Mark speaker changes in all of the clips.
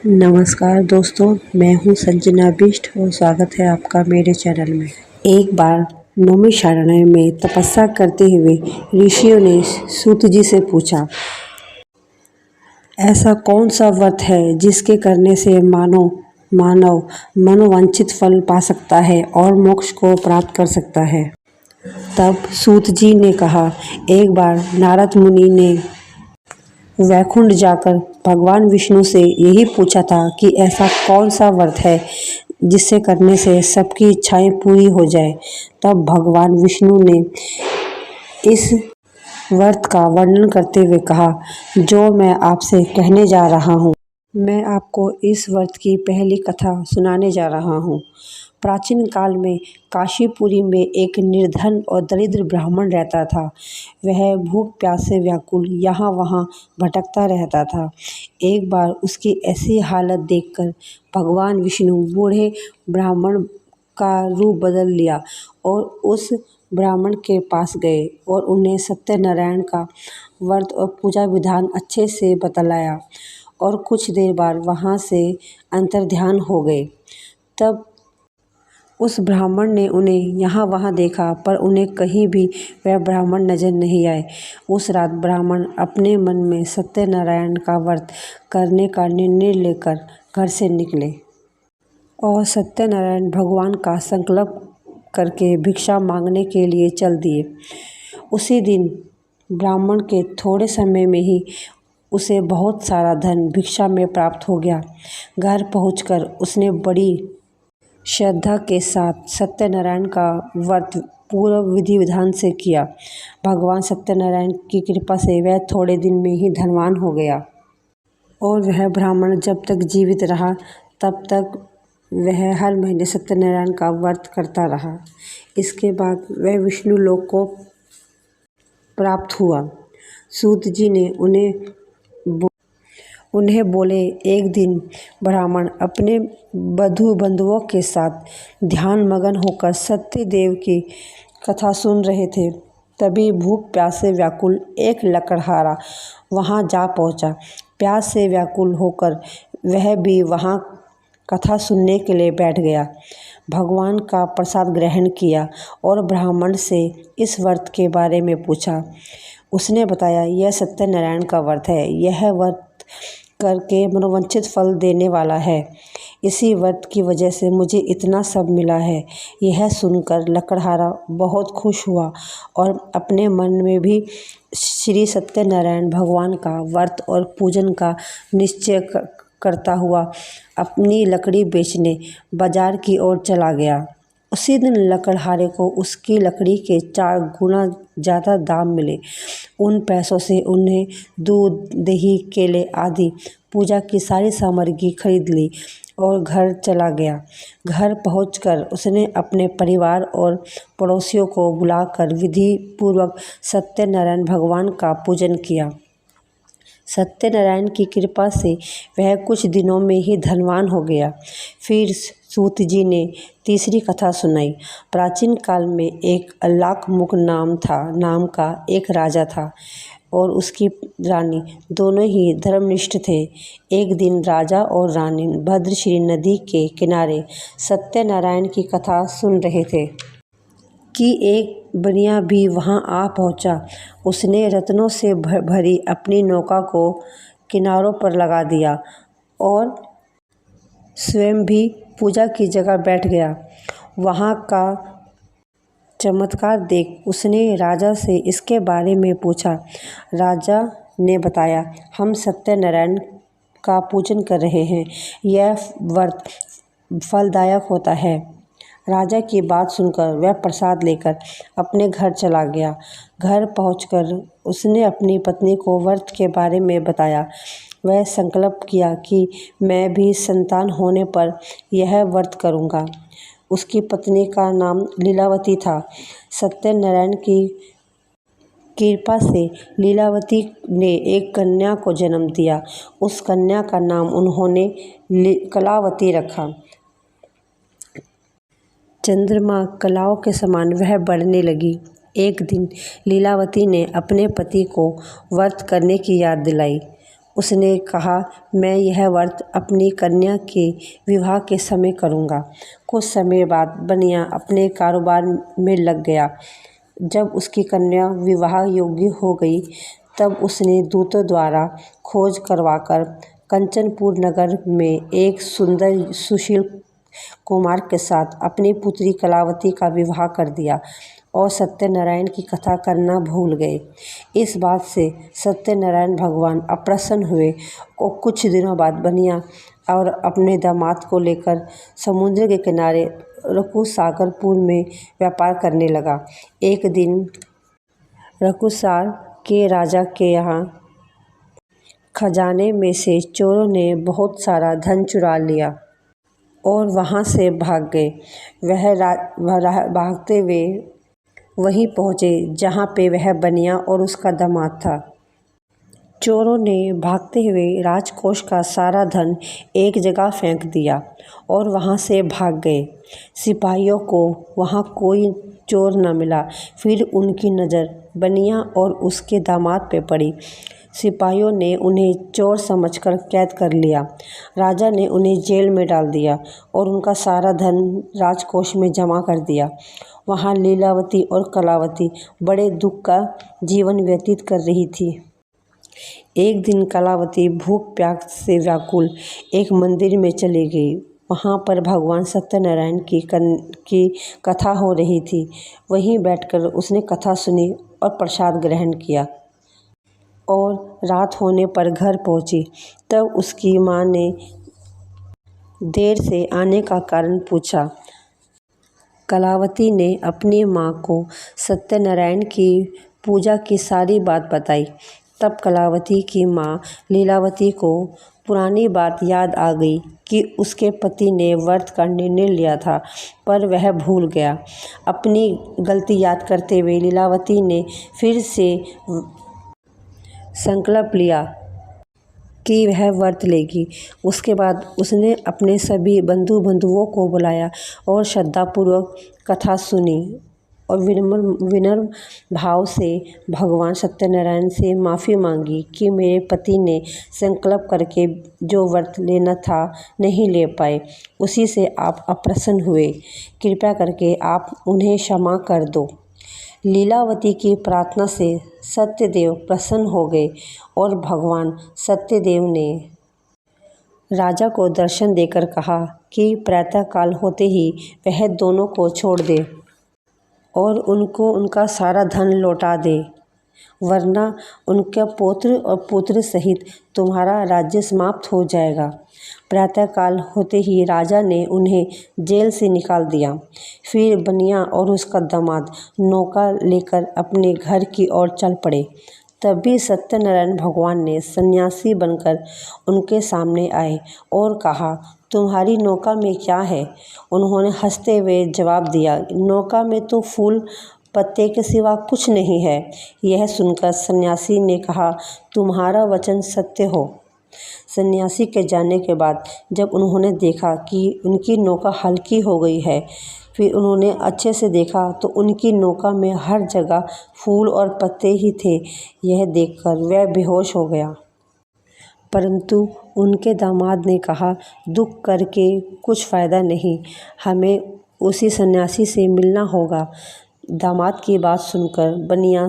Speaker 1: नमस्कार दोस्तों, मैं हूँ संजना बिष्ट और स्वागत है आपका मेरे चैनल में। एक बार नैमिषारण्य में तपस्या करते हुए ऋषियों ने सूत जी से पूछा, ऐसा कौन सा व्रत है जिसके करने से मानव मनोवांछित फल पा सकता है और मोक्ष को प्राप्त कर सकता है। तब सूत जी ने कहा, एक बार नारद मुनि ने वैकुंठ जाकर भगवान विष्णु से यही पूछा था कि ऐसा कौन सा व्रत है जिससे करने से सबकी इच्छाएं पूरी हो जाए। तब भगवान विष्णु ने इस व्रत का वर्णन करते हुए कहा, जो मैं आपसे कहने जा रहा हूँ। मैं आपको इस व्रत की पहली कथा सुनाने जा रहा हूँ। प्राचीन काल में काशीपुरी में एक निर्धन और दरिद्र ब्राह्मण रहता था। वह भूख प्यास से व्याकुल यहाँ वहाँ भटकता रहता था। एक बार उसकी ऐसी हालत देखकर भगवान विष्णु बूढ़े ब्राह्मण का रूप बदल लिया और उस ब्राह्मण के पास गए और उन्हें सत्यनारायण का व्रत और पूजा विधान अच्छे से बतलाया और कुछ देर बाद वहाँ से अंतर्ध्यान हो गए। तब उस ब्राह्मण ने उन्हें यहाँ वहाँ देखा, पर उन्हें कहीं भी वह ब्राह्मण नजर नहीं आए। उस रात ब्राह्मण अपने मन में सत्यनारायण का व्रत करने का निर्णय लेकर घर से निकले और सत्यनारायण भगवान का संकल्प करके भिक्षा मांगने के लिए चल दिए। उसी दिन ब्राह्मण के थोड़े समय में ही उसे बहुत सारा धन भिक्षा में प्राप्त हो गया। घर पहुंचकर उसने बड़ी श्रद्धा के साथ सत्यनारायण का व्रत पूर्ण विधि विधान से किया। भगवान सत्यनारायण की कृपा से वह थोड़े दिन में ही धनवान हो गया और वह ब्राह्मण जब तक जीवित रहा तब तक वह हर महीने सत्यनारायण का व्रत करता रहा। इसके बाद वह विष्णु लोक को प्राप्त हुआ। सूत जी ने उन्हें बोले, एक दिन ब्राह्मण अपने बंधु बंधुओं के साथ ध्यान मगन होकर सत्य देव की कथा सुन रहे थे। तभी भूख प्यास से व्याकुल एक लकड़हारा वहां जा पहुंचा। प्यास से व्याकुल होकर वह भी वहां कथा सुनने के लिए बैठ गया। भगवान का प्रसाद ग्रहण किया और ब्राह्मण से इस व्रत के बारे में पूछा। उसने बताया, यह सत्यनारायण का व्रत है। यह व्रत करके मनोवांछित फल देने वाला है। इसी व्रत की वजह से मुझे इतना सब मिला है। यह सुनकर लकड़हारा बहुत खुश हुआ और अपने मन में भी श्री सत्यनारायण भगवान का व्रत और पूजन का निश्चय करता हुआ अपनी लकड़ी बेचने बाजार की ओर चला गया। उसी दिन लकड़हारे को उसकी लकड़ी के 4 गुना ज़्यादा दाम मिले। उन पैसों से उन्हें दूध, दही, केले आदि पूजा की सारी सामग्री खरीद ली और घर चला गया। घर पहुंचकर उसने अपने परिवार और पड़ोसियों को बुलाकर विधि पूर्वक सत्यनारायण भगवान का पूजन किया। सत्यनारायण की कृपा से वह कुछ दिनों में ही धनवान हो गया। फिर सूत जी ने तीसरी कथा सुनाई। प्राचीन काल में एक अल्लाकमुख नाम का एक राजा था और उसकी रानी, दोनों ही धर्मनिष्ठ थे। एक दिन राजा और रानी भद्रश्री नदी के किनारे सत्यनारायण की कथा सुन रहे थे कि एक बनिया भी वहां आ पहुंचा। उसने रत्नों से भरी अपनी नौका को किनारों पर लगा दिया और स्वयं भी पूजा की जगह बैठ गया। वहां का चमत्कार देख उसने राजा से इसके बारे में पूछा। राजा ने बताया, हम सत्यनारायण का पूजन कर रहे हैं। यह व्रत फलदायक होता है। राजा की बात सुनकर वह प्रसाद लेकर अपने घर चला गया। घर पहुंचकर उसने अपनी पत्नी को व्रत के बारे में बताया। वह संकल्प किया कि मैं भी संतान होने पर यह व्रत करूंगा। उसकी पत्नी का नाम लीलावती था। सत्यनारायण की कृपा से लीलावती ने एक कन्या को जन्म दिया। उस कन्या का नाम उन्होंने कलावती रखा। चंद्रमा कलाओं के समान वह बढ़ने लगी। एक दिन लीलावती ने अपने पति को व्रत करने की याद दिलाई। उसने कहा, मैं यह व्रत अपनी कन्या के विवाह के समय करूँगा। कुछ समय बाद बनिया अपने कारोबार में लग गया। जब उसकी कन्या विवाह योग्य हो गई तब उसने दूतों द्वारा खोज करवाकर कंचनपुर नगर में एक सुंदर सुशील कुमार के साथ अपनी पुत्री कलावती का विवाह कर दिया और सत्यनारायण की कथा करना भूल गए। इस बात से सत्यनारायण भगवान अप्रसन्न हुए और कुछ दिनों बाद बनिया और अपने दामाद को लेकर समुद्र के किनारे रकुसागरपुर में व्यापार करने लगा। एक दिन रकुसार के राजा के यहाँ खजाने में से चोरों ने बहुत सारा धन चुरा लिया और वहाँ से भाग गए। वह भागते हुए वहीं पहुँचे जहाँ पे वह बनिया और उसका दामाद था। चोरों ने भागते हुए राजकोष का सारा धन एक जगह फेंक दिया और वहाँ से भाग गए। सिपाहियों को वहाँ कोई चोर न मिला। फिर उनकी नज़र बनिया और उसके दामाद पे पड़ी। सिपाहियों ने उन्हें चोर समझकर कैद कर लिया। राजा ने उन्हें जेल में डाल दिया और उनका सारा धन राजकोष में जमा कर दिया। वहाँ लीलावती और कलावती बड़े दुख का जीवन व्यतीत कर रही थी। एक दिन कलावती भूख प्यास से व्याकुल एक मंदिर में चली गई। वहाँ पर भगवान सत्यनारायण की कथा हो रही थी। वहीं बैठकर उसने कथा सुनी और प्रसाद ग्रहण किया और रात होने पर घर पहुँची। तब उसकी माँ ने देर से आने का कारण पूछा। कलावती ने अपनी माँ को सत्यनारायण की पूजा की सारी बात बताई। तब कलावती की माँ लीलावती को पुरानी बात याद आ गई कि उसके पति ने व्रत का निर्णय लिया था पर वह भूल गया। अपनी गलती याद करते हुए लीलावती ने फिर से संकल्प लिया कि वह व्रत लेगी। उसके बाद उसने अपने सभी बंधुओं को बुलाया और श्रद्धापूर्वक कथा सुनी और विनम्र भाव से भगवान सत्यनारायण से माफ़ी मांगी कि मेरे पति ने संकल्प करके जो व्रत लेना था नहीं ले पाए, उसी से आप अप्रसन्न हुए। कृपया करके आप उन्हें क्षमा कर दो। लीलावती की प्रार्थना से सत्यदेव प्रसन्न हो गए और भगवान सत्यदेव ने राजा को दर्शन देकर कहा कि प्रातःकाल होते ही वह दोनों को छोड़ दे और उनको उनका सारा धन लौटा दे, वरना उनका पुत्र और पुत्र सहित तुम्हारा राज्य समाप्त हो जाएगा। प्रातःकाल होते ही राजा ने उन्हें जेल से निकाल दिया। फिर बनिया और उसका दामाद नौका लेकर अपने घर की ओर चल पड़े। तभी सत्यनारायण भगवान ने सन्यासी बनकर उनके सामने आए और कहा, तुम्हारी नौका में क्या है? उन्होंने हंसते हुए जवाब दिया, नौका में तो फूल पत्ते के सिवा कुछ नहीं है। यह सुनकर सन्यासी ने कहा, तुम्हारा वचन सत्य हो। सन्यासी के जाने के बाद जब उन्होंने देखा कि उनकी नौका हल्की हो गई है, फिर उन्होंने अच्छे से देखा तो उनकी नौका में हर जगह फूल और पत्ते ही थे। यह देखकर वह बेहोश हो गया। परंतु उनके दामाद ने कहा, दुख करके कुछ फ़ायदा नहीं, हमें उसी सन्यासी से मिलना होगा। दामाद की बात सुनकर बनिया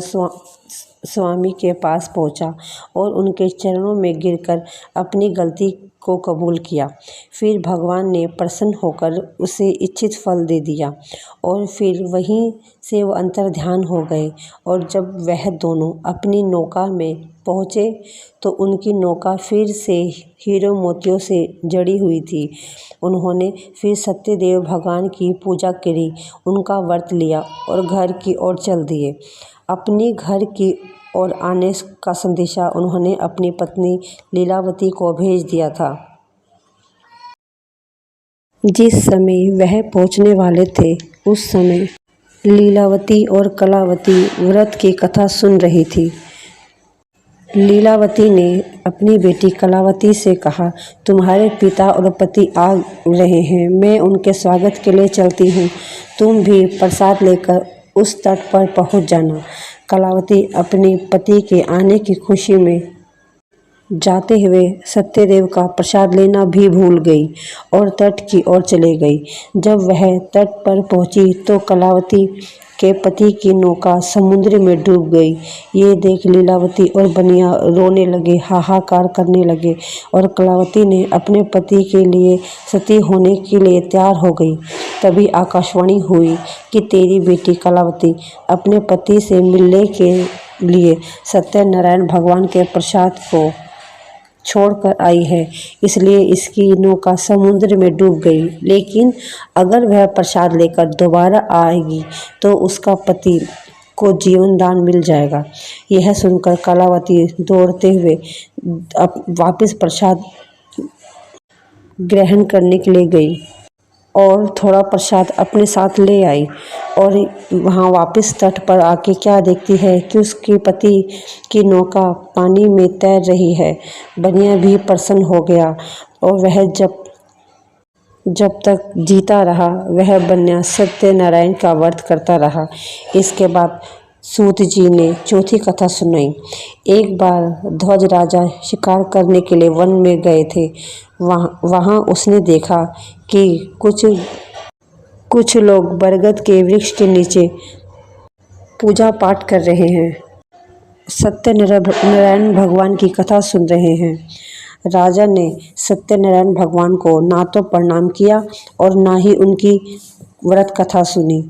Speaker 1: स्वामी के पास पहुंचा और उनके चरणों में गिरकर अपनी गलती को कबूल किया। फिर भगवान ने प्रसन्न होकर उसे इच्छित फल दे दिया और फिर वहीं से वो अंतर्ध्यान हो गए। और जब वह दोनों अपनी नौका में पहुँचे तो उनकी नौका फिर से हीरो मोतियों से जड़ी हुई थी। उन्होंने फिर सत्यदेव भगवान की पूजा करी, उनका व्रत लिया और घर की ओर चल दिए। अपनी घर की ओर आने का संदेशा उन्होंने अपनी पत्नी लीलावती को भेज दिया था। जिस समय वह पहुंचने वाले थे उस समय लीलावती और कलावती व्रत की कथा सुन रही थी। लीलावती ने अपनी बेटी कलावती से कहा, तुम्हारे पिता और पति आ रहे हैं, मैं उनके स्वागत के लिए चलती हूँ। तुम भी प्रसाद लेकर उस तट पर पहुँच जाना। कलावती अपने पति के आने की खुशी में जाते हुए सत्यदेव का प्रसाद लेना भी भूल गई और तट की ओर चले गई। जब वह तट पर पहुंची तो कलावती के पति की नौका समुद्र में डूब गई। ये देख लीलावती और बनिया रोने लगे, हाहाकार करने लगे और कलावती ने अपने पति के लिए सती होने के लिए तैयार हो गई। तभी आकाशवाणी हुई कि तेरी बेटी कलावती अपने पति से मिलने के लिए सत्यनारायण भगवान के प्रसाद को छोड़कर आई है, इसलिए इसकी नौका समुद्र में डूब गई। लेकिन अगर वह प्रसाद लेकर दोबारा आएगी तो उसका पति को जीवन दान मिल जाएगा। यह सुनकर कलावती दौड़ते हुए वापस प्रसाद ग्रहण करने के लिए गई और थोड़ा प्रसाद अपने साथ ले आई और वहाँ वापस तट पर आके क्या देखती है कि उसके पति की नौका पानी में तैर रही है। बनिया भी प्रसन्न हो गया और वह जब तक जीता रहा वह बनिया सत्यनारायण का व्रत करता रहा। इसके बाद सूत जी ने चौथी कथा सुनाई। एक बार ध्वज राजा शिकार करने के लिए वन में गए थे। वहाँ उसने देखा कि कुछ लोग बरगद के वृक्ष के नीचे पूजा पाठ कर रहे हैं, सत्यनारायण भगवान की कथा सुन रहे हैं। राजा ने सत्यनारायण भगवान को ना तो प्रणाम किया और ना ही उनकी व्रत कथा सुनी।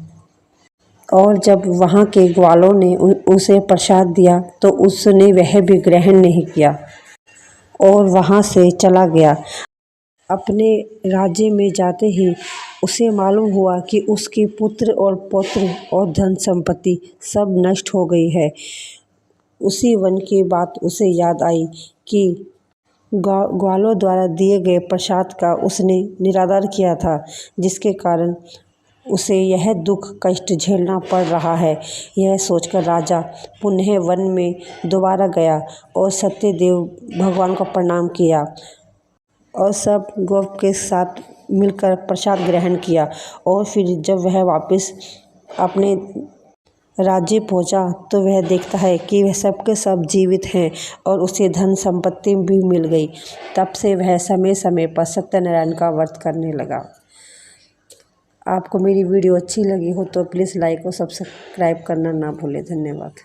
Speaker 1: और जब वहाँ के ग्वालों ने उसे प्रसाद दिया तो उसने वह भी ग्रहण नहीं किया और वहाँ से चला गया। अपने राज्य में जाते ही उसे मालूम हुआ कि उसके पुत्र और पौत्र और धन संपत्ति सब नष्ट हो गई है। उसी वन की बात उसे याद आई कि ग्वालों द्वारा दिए गए प्रसाद का उसने निरादर किया था, जिसके कारण उसे यह दुख कष्ट झेलना पड़ रहा है। यह सोचकर राजा पुनः वन में दोबारा गया और सत्यदेव भगवान को प्रणाम किया और सब गोप के साथ मिलकर प्रसाद ग्रहण किया। और फिर जब वह वापस अपने राज्य पहुंचा तो वह देखता है कि वह सबके सब जीवित हैं और उसे धन संपत्ति भी मिल गई। तब से वह समय समय पर सत्यनारायण का व्रत करने लगा। आपको मेरी वीडियो अच्छी लगी हो तो प्लीज़ लाइक और सब्सक्राइब करना ना भूलें। धन्यवाद।